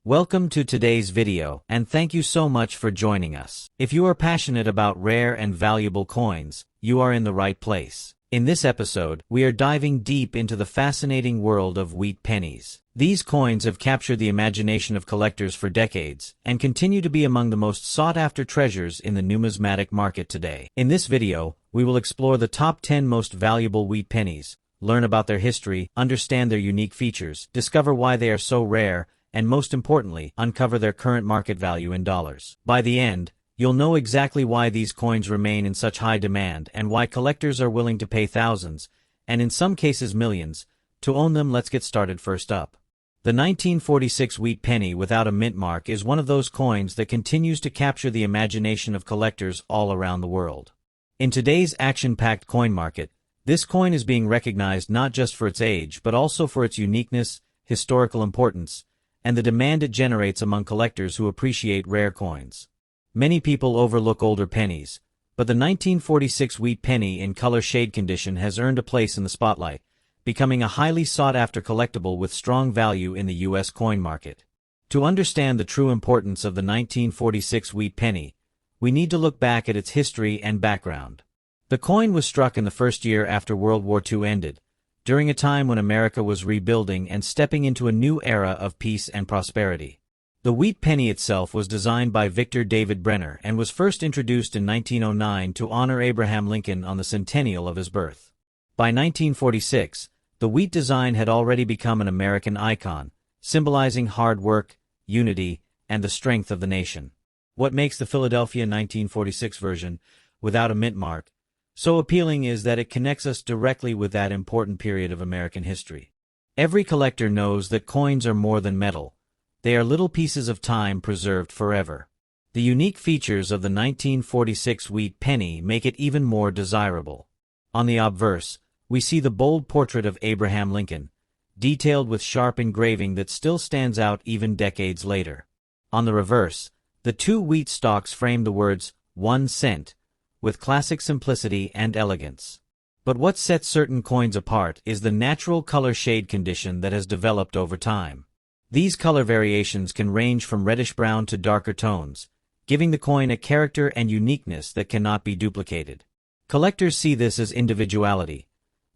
Welcome to today's video, and thank you so much for joining us. If you are passionate about rare and valuable coins, you are in the right place. In this episode, we are diving deep into the fascinating world of wheat pennies. These coins have captured the imagination of collectors for decades, and continue to be among the most sought-after treasures in the numismatic market today. In this video, we will explore the top 10 most valuable wheat pennies, learn about their history, understand their unique features, discover why they are so rare, and most importantly, uncover their current market value in dollars. By the end, you'll know exactly why these coins remain in such high demand and why collectors are willing to pay thousands, and in some cases millions, to own them. Let's get started. First up. The 1946 wheat penny without a mint mark is one of those coins that continues to capture the imagination of collectors all around the world. In today's action-packed coin market, this coin is being recognized not just for its age but also for its uniqueness, historical importance, and the demand it generates among collectors who appreciate rare coins. Many people overlook older pennies, but the 1946 wheat penny in color shade condition has earned a place in the spotlight, becoming a highly sought-after collectible with strong value in the U.S. coin market. To understand the true importance of the 1946 wheat penny, we need to look back at its history and background. The coin was struck in the first year after World War II ended, during a time when America was rebuilding and stepping into a new era of peace and prosperity. The wheat penny itself was designed by Victor David Brenner and was first introduced in 1909 to honor Abraham Lincoln on the centennial of his birth. By 1946, the wheat design had already become an American icon, symbolizing hard work, unity, and the strength of the nation. What makes the Philadelphia 1946 version, without a mint mark, so appealing is that it connects us directly with that important period of American history. Every collector knows that coins are more than metal. They are little pieces of time preserved forever. The unique features of the 1946 wheat penny make it even more desirable. On the obverse, we see the bold portrait of Abraham Lincoln, detailed with sharp engraving that still stands out even decades later. On the reverse, the two wheat stalks frame the words, 1 cent, with classic simplicity and elegance. But what sets certain coins apart is the natural color shade condition that has developed over time. These color variations can range from reddish-brown to darker tones, giving the coin a character and uniqueness that cannot be duplicated. Collectors see this as individuality.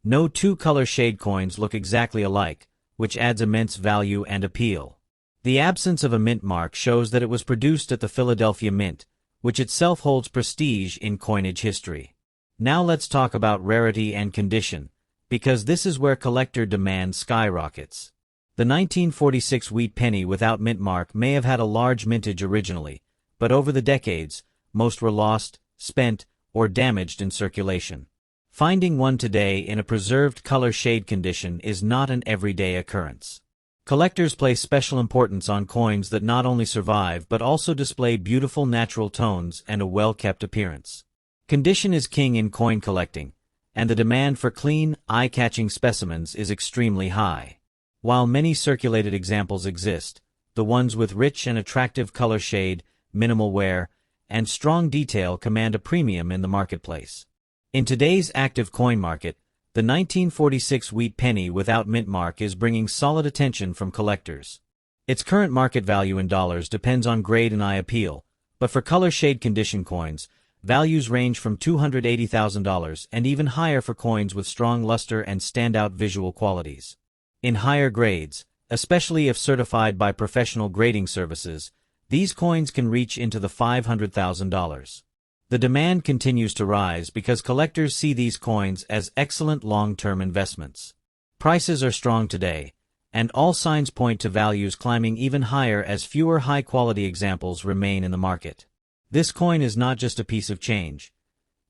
No two color shade coins look exactly alike, which adds immense value and appeal. The absence of a mint mark shows that it was produced at the Philadelphia Mint, which itself holds prestige in coinage history. Now let's talk about rarity and condition, because this is where collector demand skyrockets. The 1946 wheat penny without mint mark may have had a large mintage originally, but over the decades, most were lost, spent, or damaged in circulation. Finding one today in a preserved color shade condition is not an everyday occurrence. Collectors place special importance on coins that not only survive but also display beautiful natural tones and a well-kept appearance. Condition is king in coin collecting, and the demand for clean, eye-catching specimens is extremely high. While many circulated examples exist, the ones with rich and attractive color shade, minimal wear, and strong detail command a premium in the marketplace. In today's active coin market, the 1946 wheat penny without mint mark is bringing solid attention from collectors. Its current market value in dollars depends on grade and eye appeal, but for color shade condition coins, values range from $280,000 and even higher for coins with strong luster and standout visual qualities. In higher grades, especially if certified by professional grading services, these coins can reach into the $500,000. The demand continues to rise because collectors see these coins as excellent long-term investments. Prices are strong today, and all signs point to values climbing even higher as fewer high-quality examples remain in the market. This coin is not just a piece of change.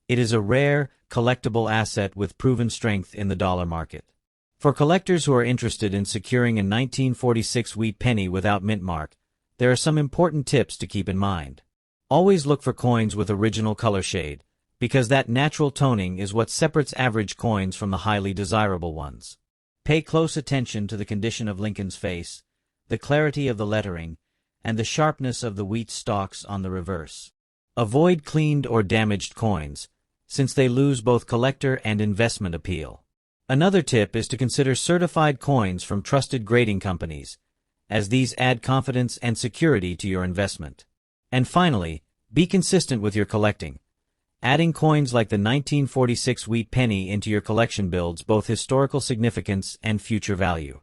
It is a rare, collectible asset with proven strength in the dollar market. For collectors who are interested in securing a 1946 wheat penny without mint mark, there are some important tips to keep in mind. Always look for coins with original color shade, because that natural toning is what separates average coins from the highly desirable ones. Pay close attention to the condition of Lincoln's face, the clarity of the lettering, and the sharpness of the wheat stalks on the reverse. Avoid cleaned or damaged coins, since they lose both collector and investment appeal. Another tip is to consider certified coins from trusted grading companies, as these add confidence and security to your investment. And finally, be consistent with your collecting. Adding coins like the 1946 wheat penny into your collection builds both historical significance and future value.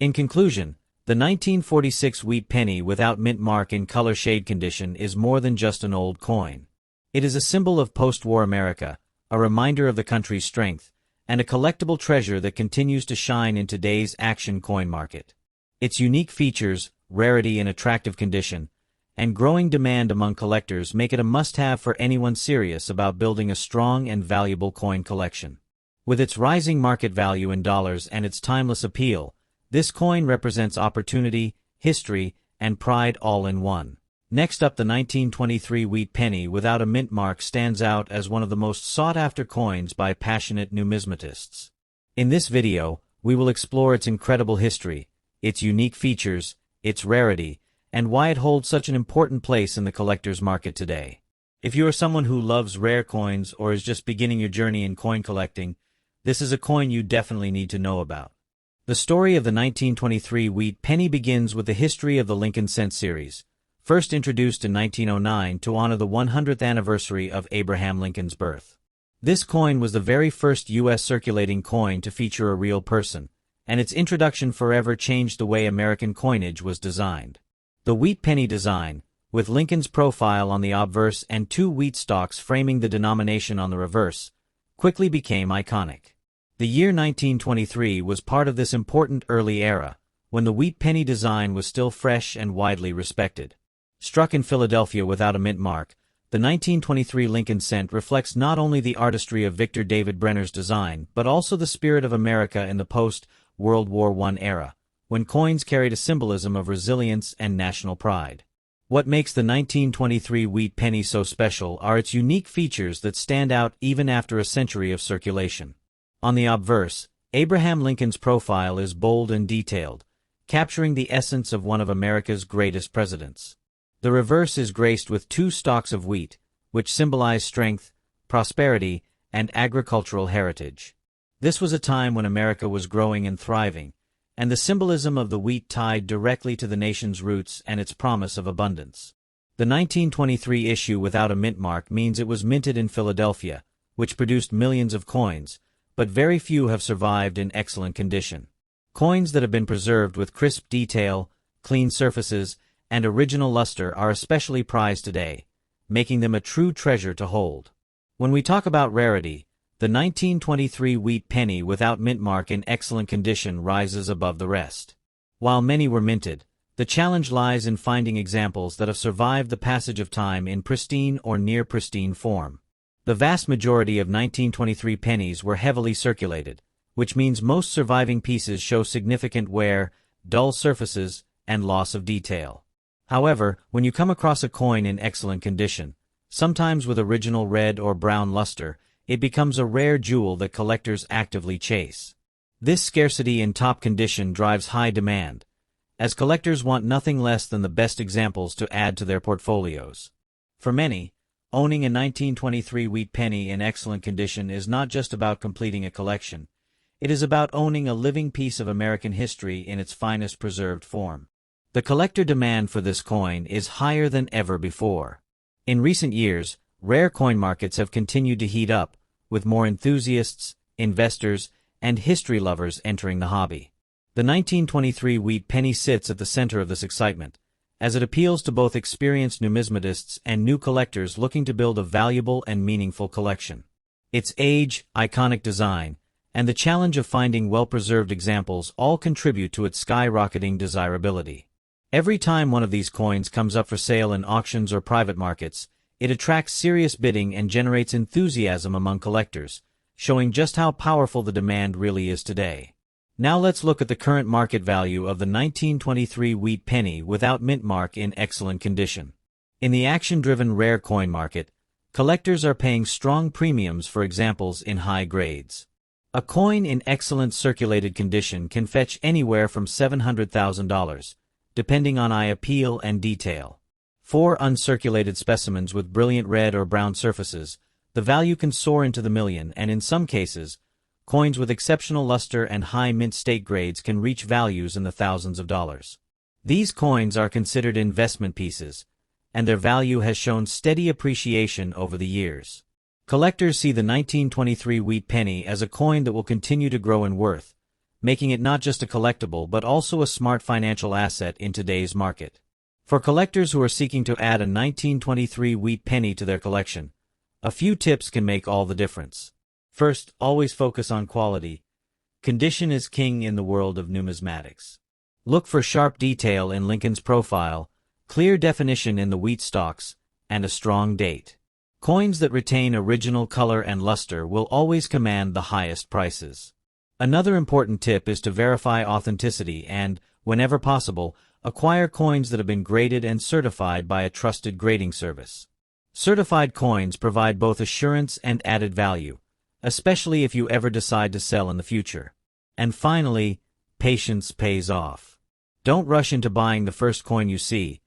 In conclusion, the 1946 wheat penny without mint mark in color shade condition is more than just an old coin. It is a symbol of post-war America, a reminder of the country's strength, and a collectible treasure that continues to shine in today's action coin market. Its unique features, rarity and attractive condition, and growing demand among collectors make it a must-have for anyone serious about building a strong and valuable coin collection. With its rising market value in dollars and its timeless appeal, this coin represents opportunity, history, and pride all in one. Next up, the 1923 wheat penny without a mint mark stands out as one of the most sought-after coins by passionate numismatists. In this video, we will explore its incredible history, its unique features, its rarity, and why it holds such an important place in the collector's market today. If you are someone who loves rare coins or is just beginning your journey in coin collecting, this is a coin you definitely need to know about. The story of the 1923 wheat penny begins with the history of the Lincoln cent series, first introduced in 1909 to honor the 100th anniversary of Abraham Lincoln's birth. This coin was the very first U.S. circulating coin to feature a real person, and its introduction forever changed the way American coinage was designed. The wheat penny design, with Lincoln's profile on the obverse and two wheat stalks framing the denomination on the reverse, quickly became iconic. The year 1923 was part of this important early era, when the wheat penny design was still fresh and widely respected. Struck in Philadelphia without a mint mark, the 1923 Lincoln cent reflects not only the artistry of Victor David Brenner's design but also the spirit of America in the post-World War I era, when coins carried a symbolism of resilience and national pride. What makes the 1923 wheat penny so special are its unique features that stand out even after a century of circulation. On the obverse, Abraham Lincoln's profile is bold and detailed, capturing the essence of one of America's greatest presidents. The reverse is graced with two stalks of wheat, which symbolize strength, prosperity, and agricultural heritage. This was a time when America was growing and thriving, and the symbolism of the wheat tied directly to the nation's roots and its promise of abundance. The 1923 issue without a mint mark means it was minted in Philadelphia, which produced millions of coins, but very few have survived in excellent condition. Coins that have been preserved with crisp detail, clean surfaces, and original luster are especially prized today, making them a true treasure to hold. When we talk about rarity, the 1923 wheat penny without mint mark in excellent condition rises above the rest. While many were minted, the challenge lies in finding examples that have survived the passage of time in pristine or near-pristine form. The vast majority of 1923 pennies were heavily circulated, which means most surviving pieces show significant wear, dull surfaces, and loss of detail. However, when you come across a coin in excellent condition, sometimes with original red or brown luster, it becomes a rare jewel that collectors actively chase. This scarcity in top condition drives high demand, as collectors want nothing less than the best examples to add to their portfolios. For many, owning a 1923 wheat penny in excellent condition is not just about completing a collection. It is about owning a living piece of American history in its finest preserved form. The collector demand for this coin is higher than ever before. In recent years, rare coin markets have continued to heat up, with more enthusiasts, investors, and history lovers entering the hobby. The 1923 wheat penny sits at the center of this excitement, as it appeals to both experienced numismatists and new collectors looking to build a valuable and meaningful collection. Its age, iconic design, and the challenge of finding well-preserved examples all contribute to its skyrocketing desirability. Every time one of these coins comes up for sale in auctions or private markets, it attracts serious bidding and generates enthusiasm among collectors, showing just how powerful the demand really is today. Now let's look at the current market value of the 1923 wheat penny without mint mark in excellent condition. In the action-driven rare coin market, collectors are paying strong premiums for examples in high grades. A coin in excellent circulated condition can fetch anywhere from $700,000, depending on eye appeal and detail. For uncirculated specimens with brilliant red or brown surfaces, the value can soar into the million, and in some cases, coins with exceptional luster and high mint state grades can reach values in the thousands of dollars. These coins are considered investment pieces, and their value has shown steady appreciation over the years. Collectors see the 1923 wheat penny as a coin that will continue to grow in worth, making it not just a collectible but also a smart financial asset in today's market. For collectors who are seeking to add a 1923 wheat penny to their collection, a few tips can make all the difference. First, always focus on quality. Condition is king in the world of numismatics. Look for sharp detail in Lincoln's profile, clear definition in the wheat stalks, and a strong date. Coins that retain original color and luster will always command the highest prices. Another important tip is to verify authenticity and, whenever possible, acquire coins that have been graded and certified by a trusted grading service. Certified coins provide both assurance and added value, especially if you ever decide to sell in the future. And finally, patience pays off. Don't rush into buying the first coin you see.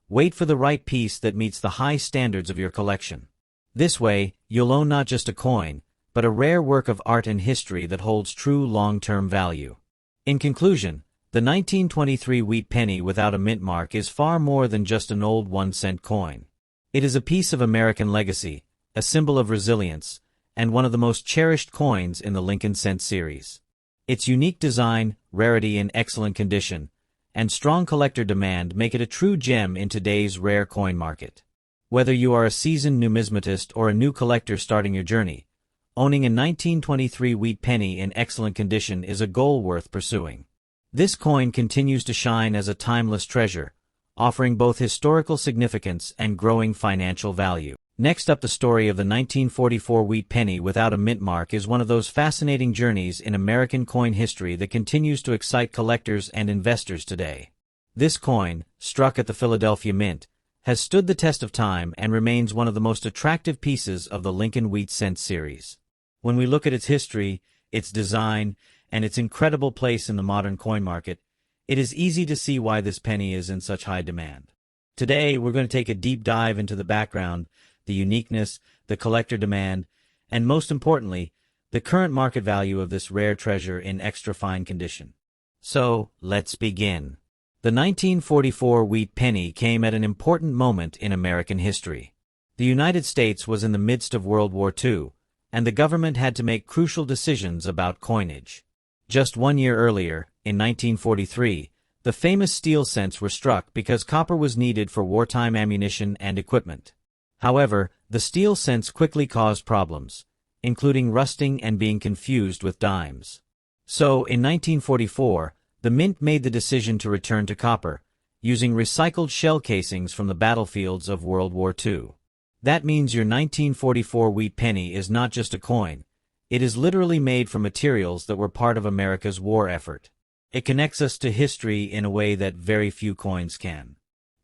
Wait for the right piece that meets the high standards of your collection. This way, you'll own not just a coin, but a rare work of art and history that holds true long-term value. In conclusion, the 1923 wheat penny without a mint mark is far more than just an old 1-cent coin. It is a piece of American legacy, a symbol of resilience, and one of the most cherished coins in the Lincoln Cent series. Its unique design, rarity in excellent condition, and strong collector demand make it a true gem in today's rare coin market. Whether you are a seasoned numismatist or a new collector starting your journey, owning a 1923 wheat penny in excellent condition is a goal worth pursuing. This coin continues to shine as a timeless treasure, offering both historical significance and growing financial value. Next up, the story of the 1944 wheat penny without a mint mark is one of those fascinating journeys in American coin history that continues to excite collectors and investors today. This coin, struck at the Philadelphia Mint, has stood the test of time and remains one of the most attractive pieces of the Lincoln Wheat Cent series. When we look at its history, its design, and its incredible place in the modern coin market, it is easy to see why this penny is in such high demand. Today, we're going to take a deep dive into the background, the uniqueness, the collector demand, and most importantly, the current market value of this rare treasure in extra fine condition. So, let's begin. The 1944 wheat penny came at an important moment in American history. The United States was in the midst of World War II, and the government had to make crucial decisions about coinage. Just 1 year earlier, in 1943, the famous steel cents were struck because copper was needed for wartime ammunition and equipment. However, the steel cents quickly caused problems, including rusting and being confused with dimes. So, in 1944, the Mint made the decision to return to copper, using recycled shell casings from the battlefields of World War II. That means your 1944 wheat penny is not just a coin. It is literally made from materials that were part of America's war effort. It connects us to history in a way that very few coins can.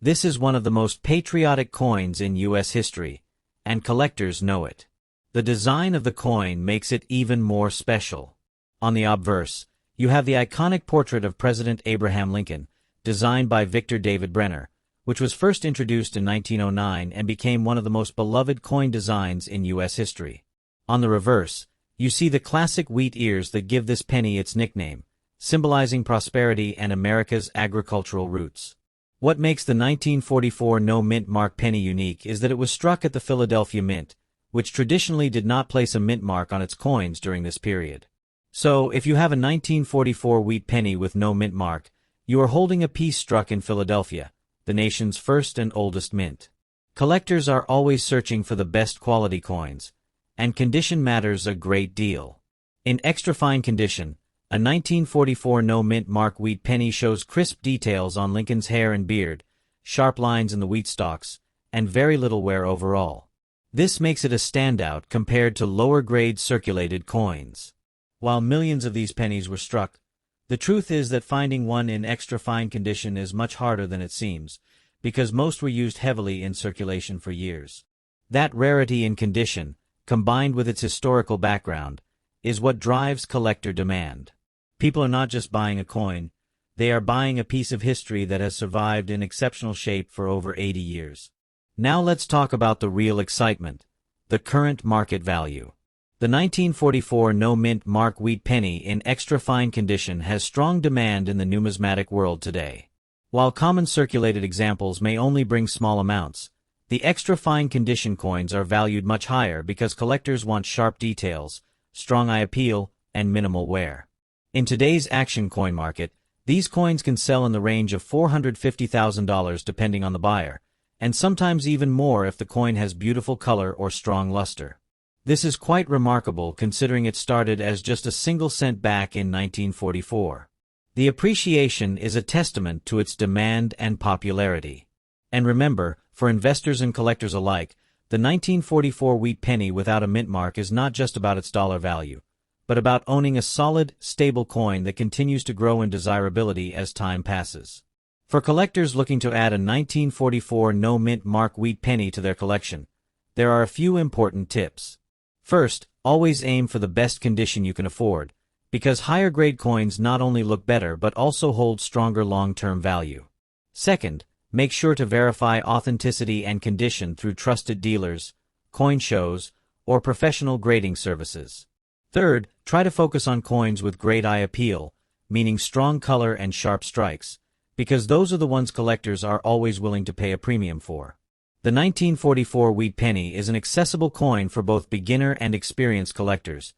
This is one of the most patriotic coins in U.S. history, and collectors know it. The design of the coin makes it even more special. On the obverse, you have the iconic portrait of President Abraham Lincoln, designed by Victor David Brenner, which was first introduced in 1909 and became one of the most beloved coin designs in U.S. history. On the reverse, you see the classic wheat ears that give this penny its nickname, symbolizing prosperity and America's agricultural roots. What makes the 1944 no-mint mark penny unique is that it was struck at the Philadelphia Mint, which traditionally did not place a mint mark on its coins during this period. So, if you have a 1944 wheat penny with no mint mark, you are holding a piece struck in Philadelphia, the nation's first and oldest mint. Collectors are always searching for the best quality coins, and condition matters a great deal. In extra fine condition, a 1944 no-mint mark wheat penny shows crisp details on Lincoln's hair and beard, sharp lines in the wheat stalks, and very little wear overall. This makes it a standout compared to lower-grade circulated coins. While millions of these pennies were struck, the truth is that finding one in extra fine condition is much harder than it seems, because most were used heavily in circulation for years. That rarity in condition, combined with its historical background, is what drives collector demand. People are not just buying a coin, they are buying a piece of history that has survived in exceptional shape for over 80 years. Now let's talk about the real excitement, the current market value. The 1944 no-mint mark wheat penny in extra fine condition has strong demand in the numismatic world today. While common circulated examples may only bring small amounts, the extra fine condition coins are valued much higher because collectors want sharp details, strong eye appeal, and minimal wear. In today's action coin market, these coins can sell in the range of $450,000 depending on the buyer, and sometimes even more if the coin has beautiful color or strong luster. This is quite remarkable considering it started as just a single cent back in 1944. The appreciation is a testament to its demand and popularity. And remember, for investors and collectors alike, the 1944 wheat penny without a mint mark is not just about its dollar value, but about owning a solid, stable coin that continues to grow in desirability as time passes. For collectors looking to add a 1944 no-mint mark wheat penny to their collection, there are a few important tips. First, always aim for the best condition you can afford, because higher-grade coins not only look better but also hold stronger long-term value. Second, make sure to verify authenticity and condition through trusted dealers, coin shows, or professional grading services. Third, try to focus on coins with great eye appeal, meaning strong color and sharp strikes, because those are the ones collectors are always willing to pay a premium for. The 1944 wheat penny is an accessible coin for both beginner and experienced collectors,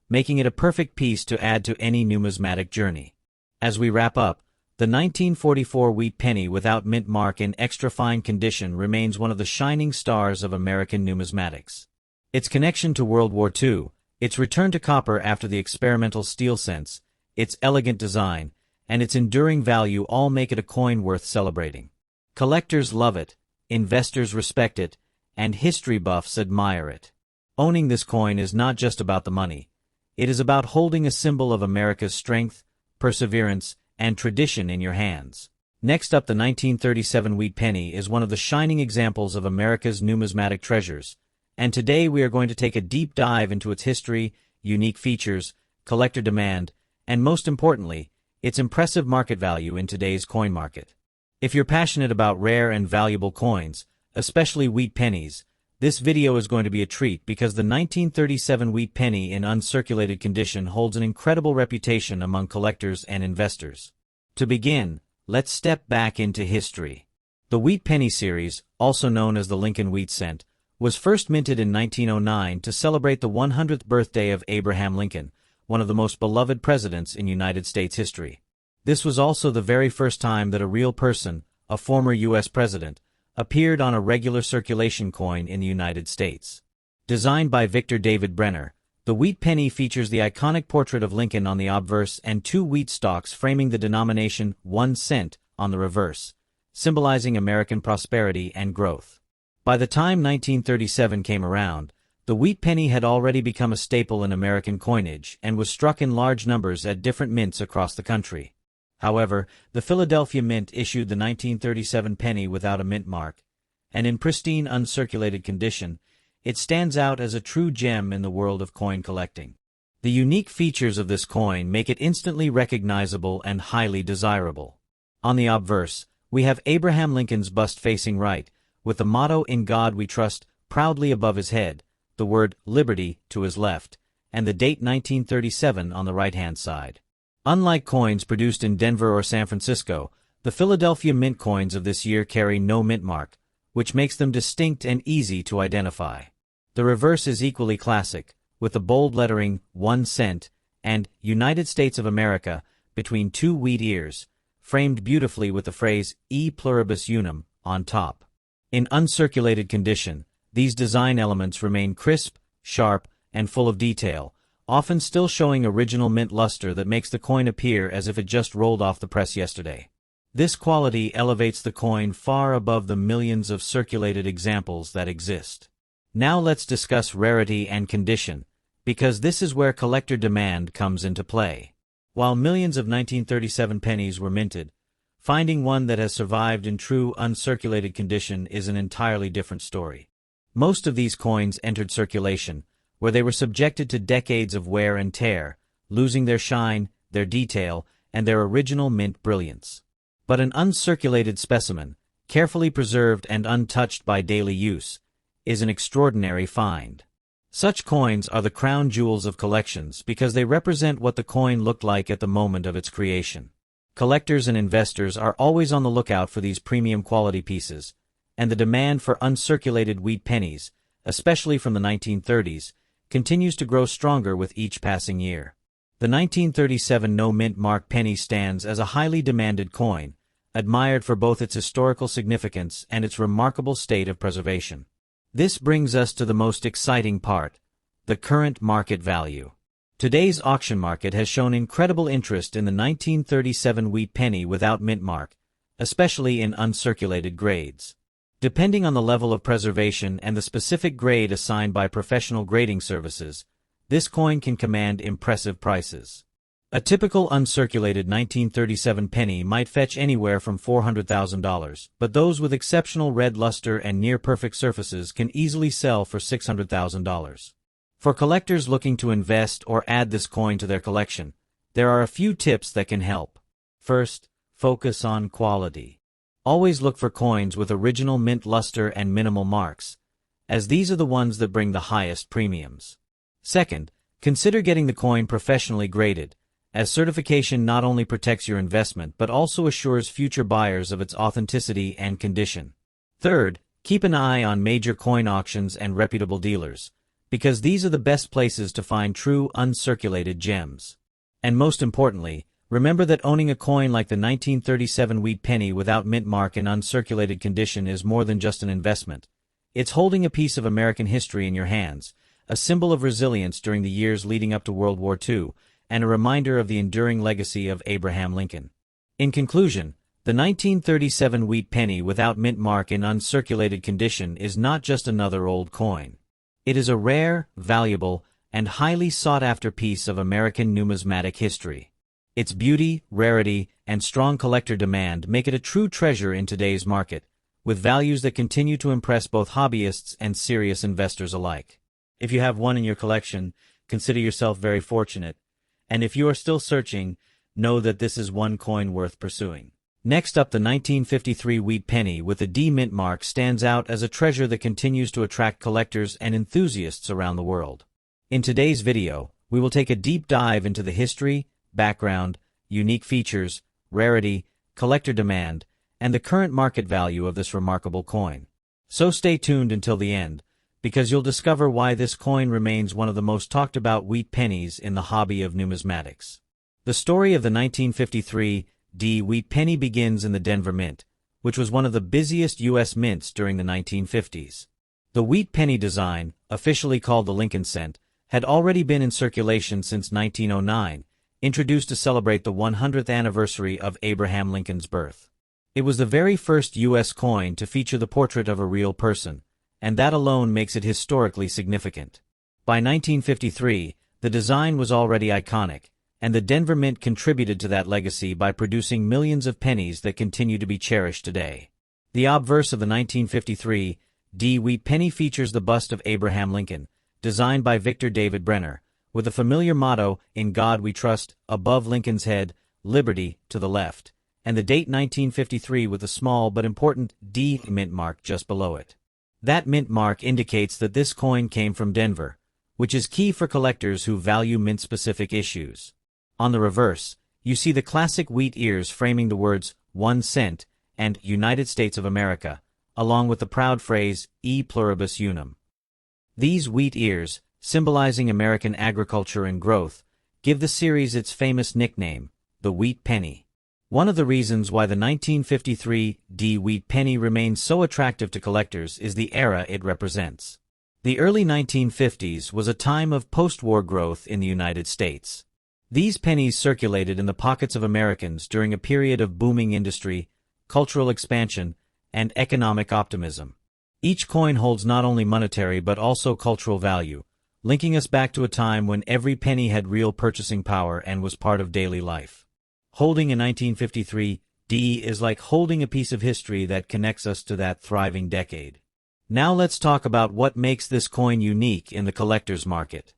making it a perfect piece to add to any numismatic journey. As we wrap up, the 1944 wheat penny without mint mark in extra fine condition remains one of the shining stars of American numismatics. Its connection to World War II, its return to copper after the experimental steel cents, its elegant design, and its enduring value all make it a coin worth celebrating. Collectors love it, investors respect it, and history buffs admire it. Owning this coin is not just about the money. It is about holding a symbol of America's strength, perseverance, and tradition in your hands. Next up, the 1937 wheat penny is one of the shining examples of America's numismatic treasures, and today we are going to take a deep dive into its history, unique features, collector demand, and most importantly, its impressive market value in today's coin market. If you're passionate about rare and valuable coins, especially wheat pennies, this video is going to be a treat because the 1937 wheat penny in uncirculated condition holds an incredible reputation among collectors and investors. To begin, let's step back into history. The wheat penny series, also known as the Lincoln wheat cent, was first minted in 1909 to celebrate the 100th birthday of Abraham Lincoln, one of the most beloved presidents in United States history. This was also the very first time that a real person, a former U.S. president, appeared on a regular circulation coin in the United States. Designed by Victor David Brenner, the wheat penny features the iconic portrait of Lincoln on the obverse and two wheat stalks framing the denomination 1 cent on the reverse, symbolizing American prosperity and growth. By the time 1937 came around, the wheat penny had already become a staple in American coinage and was struck in large numbers at different mints across the country. However, the Philadelphia Mint issued the 1937 penny without a mint mark, and in pristine uncirculated condition, it stands out as a true gem in the world of coin collecting. The unique features of this coin make it instantly recognizable and highly desirable. On the obverse, we have Abraham Lincoln's bust facing right, with the motto "In God We Trust" proudly above his head, the word "Liberty" to his left, and the date 1937 on the right-hand side. Unlike coins produced in Denver or San Francisco, the Philadelphia Mint coins of this year carry no mint mark, which makes them distinct and easy to identify. The reverse is equally classic, with the bold lettering 1 cent and United States of America between two wheat ears, framed beautifully with the phrase E pluribus unum on top. In uncirculated condition, these design elements remain crisp, sharp, and full of detail, often still showing original mint luster that makes the coin appear as if it just rolled off the press yesterday. This quality elevates the coin far above the millions of circulated examples that exist. Now let's discuss rarity and condition, because this is where collector demand comes into play. While millions of 1937 pennies were minted, finding one that has survived in true uncirculated condition is an entirely different story. Most of these coins entered circulation, where they were subjected to decades of wear and tear, losing their shine, their detail, and their original mint brilliance. But an uncirculated specimen, carefully preserved and untouched by daily use, is an extraordinary find. Such coins are the crown jewels of collections because they represent what the coin looked like at the moment of its creation. Collectors and investors are always on the lookout for these premium quality pieces, and the demand for uncirculated wheat pennies, especially from the 1930s, continues to grow stronger with each passing year. The 1937 no-mint mark penny stands as a highly demanded coin, admired for both its historical significance and its remarkable state of preservation. This brings us to the most exciting part, the current market value. Today's auction market has shown incredible interest in the 1937 wheat penny without mint mark, especially in uncirculated grades. Depending on the level of preservation and the specific grade assigned by professional grading services, this coin can command impressive prices. A typical uncirculated 1937 penny might fetch anywhere from $400,000, but those with exceptional red luster and near-perfect surfaces can easily sell for $600,000. For collectors looking to invest or add this coin to their collection, there are a few tips that can help. First, focus on quality. Always look for coins with original mint luster and minimal marks, as these are the ones that bring the highest premiums. Second, consider getting the coin professionally graded, as certification not only protects your investment but also assures future buyers of its authenticity and condition. Third, keep an eye on major coin auctions and reputable dealers, because these are the best places to find true uncirculated gems. And most importantly, remember that owning a coin like the 1937 wheat penny without mint mark in uncirculated condition is more than just an investment. It's holding a piece of American history in your hands, a symbol of resilience during the years leading up to World War II, and a reminder of the enduring legacy of Abraham Lincoln. In conclusion, the 1937 wheat penny without mint mark in uncirculated condition is not just another old coin. It is a rare, valuable, and highly sought-after piece of American numismatic history. Its beauty, rarity, and strong collector demand make it a true treasure in today's market, with values that continue to impress both hobbyists and serious investors alike. If you have one in your collection, consider yourself very fortunate, and if you are still searching, know that this is one coin worth pursuing. Next up, the 1953 wheat penny with the D mint mark stands out as a treasure that continues to attract collectors and enthusiasts around the world. In today's video, we will take a deep dive into the history, background, unique features, rarity, collector demand, and the current market value of this remarkable coin. So stay tuned until the end, because you'll discover why this coin remains one of the most talked about wheat pennies in the hobby of numismatics. The story of the 1953 D wheat penny begins in the Denver Mint, which was one of the busiest U.S. mints during the 1950s. The wheat penny design, officially called the Lincoln cent, had already been in circulation since 1909, introduced to celebrate the 100th anniversary of Abraham Lincoln's birth. It was the very first U.S. coin to feature the portrait of a real person, and that alone makes it historically significant. By 1953, the design was already iconic, and the Denver Mint contributed to that legacy by producing millions of pennies that continue to be cherished today. The obverse of the 1953 D wheat penny features the bust of Abraham Lincoln, designed by Victor David Brenner, with a familiar motto, "In God We Trust," above Lincoln's head, "Liberty," to the left, and the date 1953 with a small but important D mint mark just below it. That mint mark indicates that this coin came from Denver, which is key for collectors who value mint-specific issues. On the reverse, you see the classic wheat ears framing the words 1 cent and United States of America, along with the proud phrase E pluribus unum. These wheat ears, symbolizing American agriculture and growth, give the series its famous nickname, the wheat penny. One of the reasons why the 1953 D wheat penny remains so attractive to collectors is the era it represents. The early 1950s was a time of post-war growth in the United States. These pennies circulated in the pockets of Americans during a period of booming industry, cultural expansion, and economic optimism. Each coin holds not only monetary but also cultural value, linking us back to a time when every penny had real purchasing power and was part of daily life. Holding a 1953 D is like holding a piece of history that connects us to that thriving decade. Now let's talk about what makes this coin unique in the collector's market.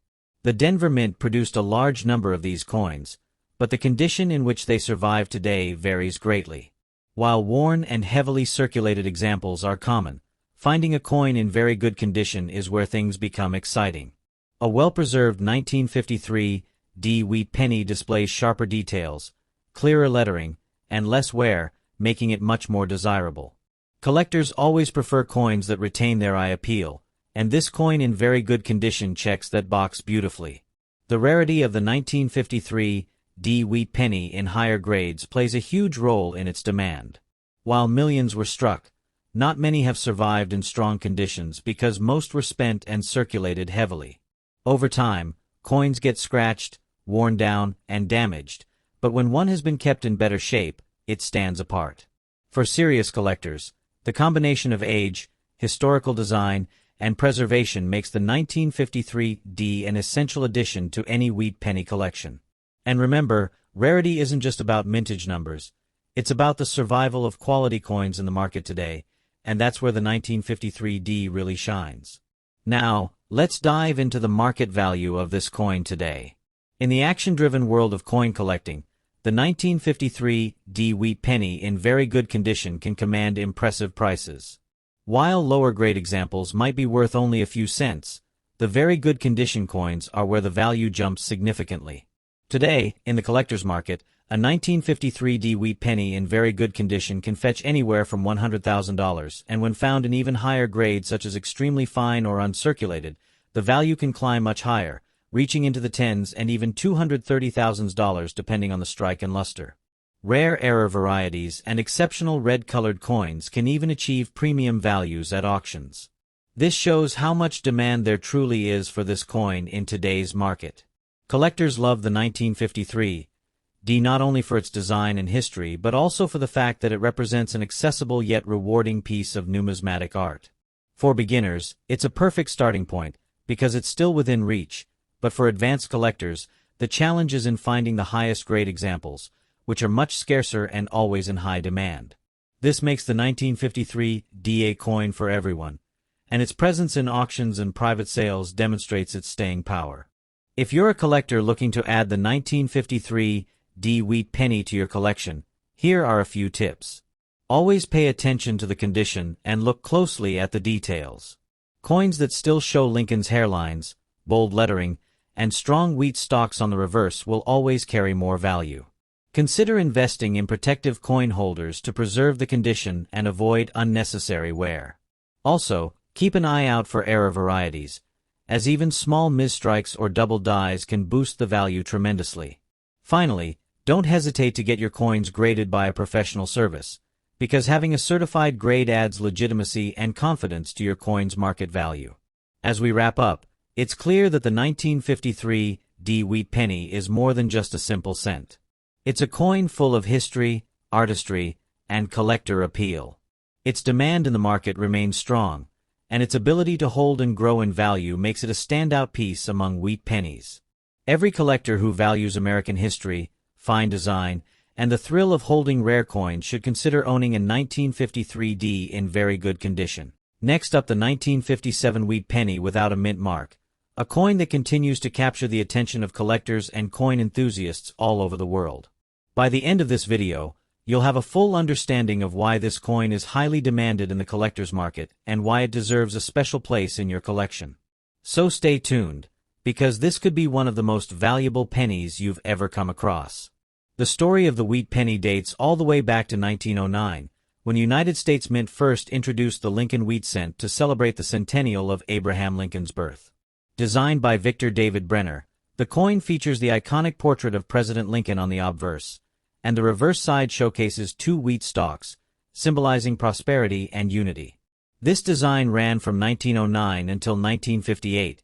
The Denver Mint produced a large number of these coins, but the condition in which they survive today varies greatly. While worn and heavily circulated examples are common, finding a coin in very good condition is where things become exciting. A well-preserved 1953 D wheat penny displays sharper details, clearer lettering, and less wear, making it much more desirable. Collectors always prefer coins that retain their eye appeal, and this coin in very good condition checks that box beautifully. The rarity of the 1953 D wheat penny in higher grades plays a huge role in its demand. While millions were struck, not many have survived in strong conditions because most were spent and circulated heavily. Over time, coins get scratched, worn down, and damaged, but when one has been kept in better shape, it stands apart. For serious collectors, the combination of age, historical design, and preservation makes the 1953 D an essential addition to any wheat penny collection. And remember, rarity isn't just about mintage numbers, it's about the survival of quality coins in the market today, and that's where the 1953 D really shines. Now, let's dive into the market value of this coin today. In the action-driven world of coin collecting, the 1953 D wheat penny in very good condition can command impressive prices. While lower-grade examples might be worth only a few cents, the very good condition coins are where the value jumps significantly. Today, in the collector's market, a 1953 D wheat penny in very good condition can fetch anywhere from $100,000, and when found in even higher grades such as extremely fine or uncirculated, the value can climb much higher, reaching into the tens and even $230,000 depending on the strike and luster. Rare error varieties and exceptional red-colored coins can even achieve premium values at auctions. This shows how much demand there truly is for this coin in today's market. Collectors love the 1953 D not only for its design and history but also for the fact that it represents an accessible yet rewarding piece of numismatic art. For beginners, it's a perfect starting point because it's still within reach, but for advanced collectors, the challenge is in finding the highest grade examples, which are much scarcer and always in high demand. This makes the 1953 D a coin for everyone, and its presence in auctions and private sales demonstrates its staying power. If you're a collector looking to add the 1953 D wheat penny to your collection, here are a few tips. Always pay attention to the condition and look closely at the details. Coins that still show Lincoln's hairlines, bold lettering, and strong wheat stalks on the reverse will always carry more value. Consider investing in protective coin holders to preserve the condition and avoid unnecessary wear. Also, keep an eye out for error varieties, as even small misstrikes or double dies can boost the value tremendously. Finally, don't hesitate to get your coins graded by a professional service, because having a certified grade adds legitimacy and confidence to your coin's market value. As we wrap up, it's clear that the 1953 D wheat penny is more than just a simple cent. It's a coin full of history, artistry, and collector appeal. Its demand in the market remains strong, and its ability to hold and grow in value makes it a standout piece among wheat pennies. Every collector who values American history, fine design, and the thrill of holding rare coins should consider owning a 1953 D in very good condition. Next up, the 1957 wheat penny without a mint mark, a coin that continues to capture the attention of collectors and coin enthusiasts all over the world. By the end of this video, you'll have a full understanding of why this coin is highly demanded in the collector's market and why it deserves a special place in your collection. So stay tuned, because this could be one of the most valuable pennies you've ever come across. The story of the wheat penny dates all the way back to 1909, when the United States Mint first introduced the Lincoln wheat cent to celebrate the centennial of Abraham Lincoln's birth. Designed by Victor David Brenner, the coin features the iconic portrait of President Lincoln on the obverse, and the reverse side showcases two wheat stalks, symbolizing prosperity and unity. This design ran from 1909 until 1958,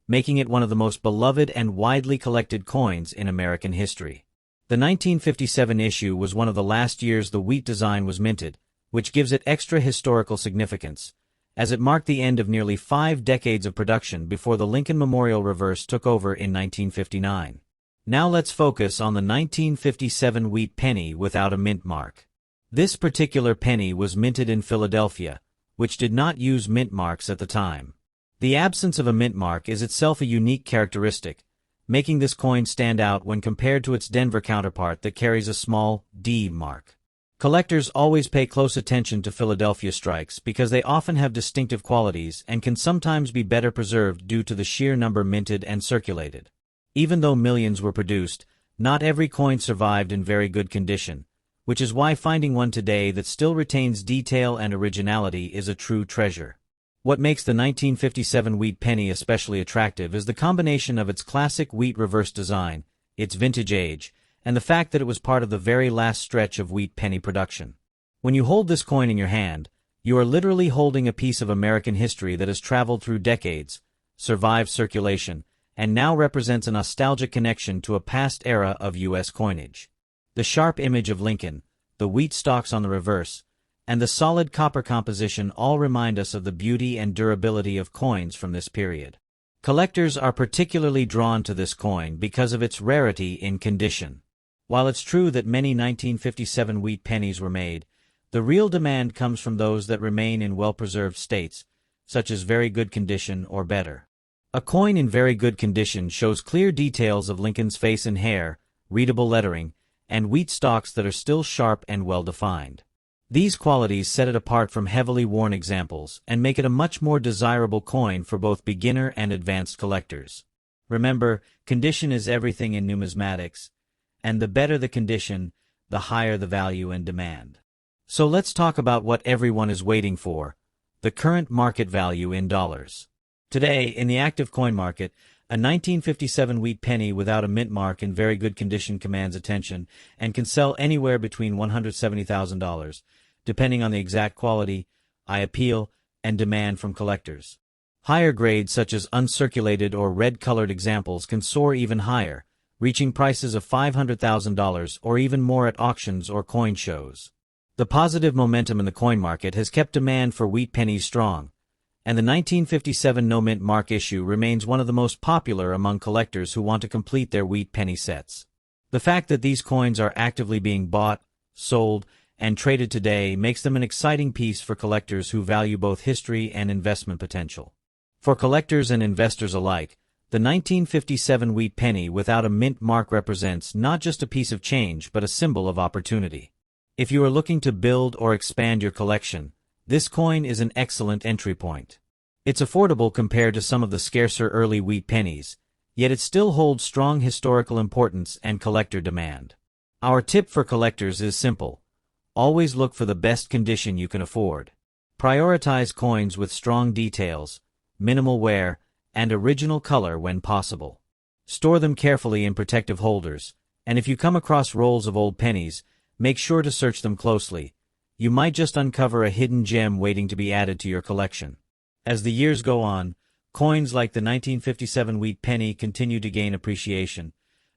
making it one of the most beloved and widely collected coins in American history. The 1957 issue was one of the last years the wheat design was minted, which gives it extra historical significance, as it marked the end of nearly 5 decades of production before the Lincoln Memorial reverse took over in 1959. Now let's focus on the 1957 wheat penny without a mint mark. This particular penny was minted in Philadelphia, which did not use mint marks at the time. The absence of a mint mark is itself a unique characteristic, making this coin stand out when compared to its Denver counterpart that carries a small D mark. Collectors always pay close attention to Philadelphia strikes because they often have distinctive qualities and can sometimes be better preserved due to the sheer number minted and circulated. Even though millions were produced, not every coin survived in very good condition, which is why finding one today that still retains detail and originality is a true treasure. What makes the 1957 wheat penny especially attractive is the combination of its classic wheat reverse design, its vintage age, and the fact that it was part of the very last stretch of wheat penny production. When you hold this coin in your hand, you are literally holding a piece of American history that has traveled through decades, survived circulation, and now represents a nostalgic connection to a past era of U.S. coinage. The sharp image of Lincoln, the wheat stalks on the reverse, and the solid copper composition all remind us of the beauty and durability of coins from this period. Collectors are particularly drawn to this coin because of its rarity in condition. While it's true that many 1957 wheat pennies were made, the real demand comes from those that remain in well-preserved states, such as very good condition or better. A coin in very good condition shows clear details of Lincoln's face and hair, readable lettering, and wheat stalks that are still sharp and well-defined. These qualities set it apart from heavily worn examples and make it a much more desirable coin for both beginner and advanced collectors. Remember, condition is everything in numismatics, and the better the condition, the higher the value and demand. So let's talk about what everyone is waiting for, the current market value in dollars. Today, in the active coin market, a 1957 wheat penny without a mint mark in very good condition commands attention and can sell anywhere between $170,000, depending on the exact quality, eye appeal, and demand from collectors. Higher grades such as uncirculated or red-colored examples can soar even higher, reaching prices of $500,000 or even more at auctions or coin shows. The positive momentum in the coin market has kept demand for wheat pennies strong, and the 1957 no-mint mark issue remains one of the most popular among collectors who want to complete their wheat penny sets. The fact that these coins are actively being bought, sold, and traded today makes them an exciting piece for collectors who value both history and investment potential. For collectors and investors alike, the 1957 wheat penny without a mint mark represents not just a piece of change but a symbol of opportunity. If you are looking to build or expand your collection, this coin is an excellent entry point. It's affordable compared to some of the scarcer early wheat pennies, yet it still holds strong historical importance and collector demand. Our tip for collectors is simple. Always look for the best condition you can afford. Prioritize coins with strong details, minimal wear, and original color when possible. Store them carefully in protective holders, and if you come across rolls of old pennies, make sure to search them closely. You might just uncover a hidden gem waiting to be added to your collection. As the years go on, coins like the 1957 wheat penny continue to gain appreciation,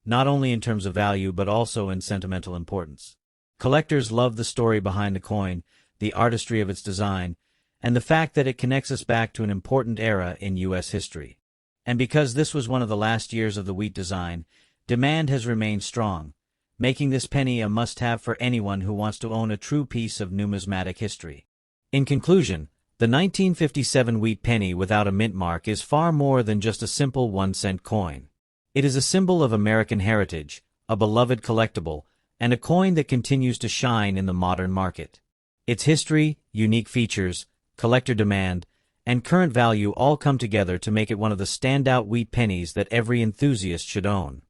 not only in terms of value but also in sentimental importance. Collectors love the story behind the coin, the artistry of its design, and the fact that it connects us back to an important era in U.S. history. And because this was one of the last years of the wheat design, demand has remained strong, making this penny a must-have for anyone who wants to own a true piece of numismatic history. In conclusion, the 1957 wheat penny without a mint mark is far more than just a simple 1-cent coin. It is a symbol of American heritage, a beloved collectible, and a coin that continues to shine in the modern market. Its history, unique features, collector demand, and current value all come together to make it one of the standout wheat pennies that every enthusiast should own.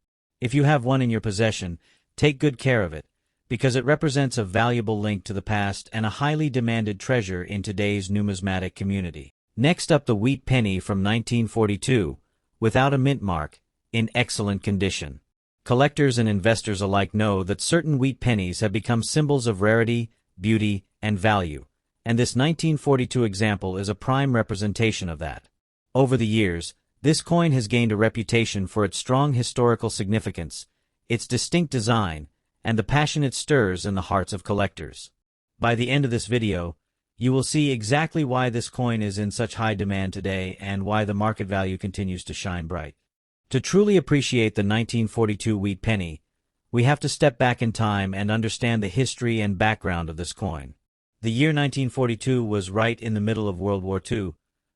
If you have one in your possession, take good care of it, because it represents a valuable link to the past and a highly demanded treasure in today's numismatic community. Next up, the wheat penny from 1942, without a mint mark, in excellent condition. Collectors and investors alike know that certain wheat pennies have become symbols of rarity, beauty, and value, and this 1942 example is a prime representation of that. Over the years, this coin has gained a reputation for its strong historical significance, its distinct design, and the passion it stirs in the hearts of collectors. By the end of this video, you will see exactly why this coin is in such high demand today and why the market value continues to shine bright. To truly appreciate the 1942 wheat penny, we have to step back in time and understand the history and background of this coin. The year 1942 was right in the middle of World War II,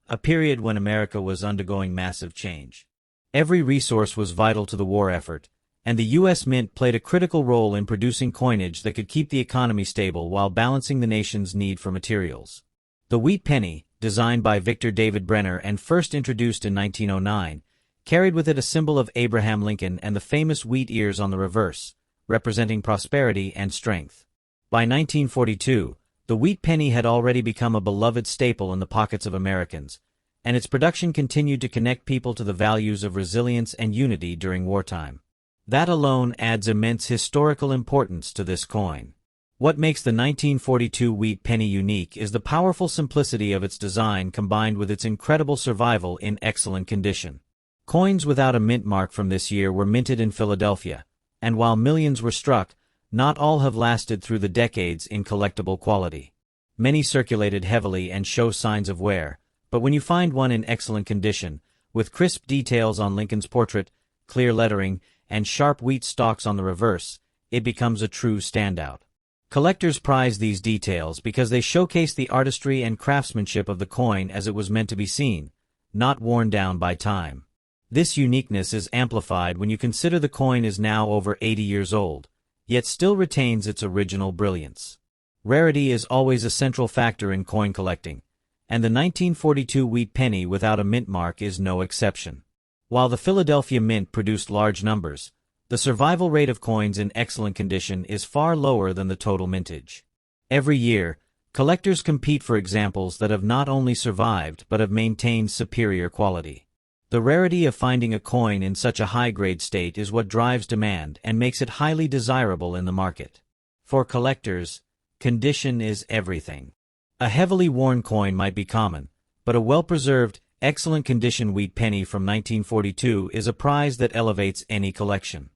a period when America was undergoing massive change. Every resource was vital to the war effort, and the U.S. Mint played a critical role in producing coinage that could keep the economy stable while balancing the nation's need for materials. The wheat penny, designed by Victor David Brenner and first introduced in 1909, carried with it a symbol of Abraham Lincoln and the famous wheat ears on the reverse, representing prosperity and strength. By 1942, the wheat penny had already become a beloved staple in the pockets of Americans, and its production continued to connect people to the values of resilience and unity during wartime. That alone adds immense historical importance to this coin. What makes the 1942 wheat penny unique is the powerful simplicity of its design combined with its incredible survival in excellent condition. Coins without a mint mark from this year were minted in Philadelphia, and while millions were struck, not all have lasted through the decades in collectible quality. Many circulated heavily and show signs of wear, but when you find one in excellent condition, with crisp details on Lincoln's portrait, clear lettering, and sharp wheat stalks on the reverse, it becomes a true standout. Collectors prize these details because they showcase the artistry and craftsmanship of the coin as it was meant to be seen, not worn down by time. This uniqueness is amplified when you consider the coin is now over 80 years old, yet still retains its original brilliance. Rarity is always a central factor in coin collecting, and the 1942 wheat penny without a mint mark is no exception. While the Philadelphia Mint produced large numbers, the survival rate of coins in excellent condition is far lower than the total mintage. Every year, collectors compete for examples that have not only survived but have maintained superior quality. The rarity of finding a coin in such a high-grade state is what drives demand and makes it highly desirable in the market. For collectors, condition is everything. A heavily worn coin might be common, but a well-preserved, excellent condition wheat penny from 1942 is a prize that elevates any collection.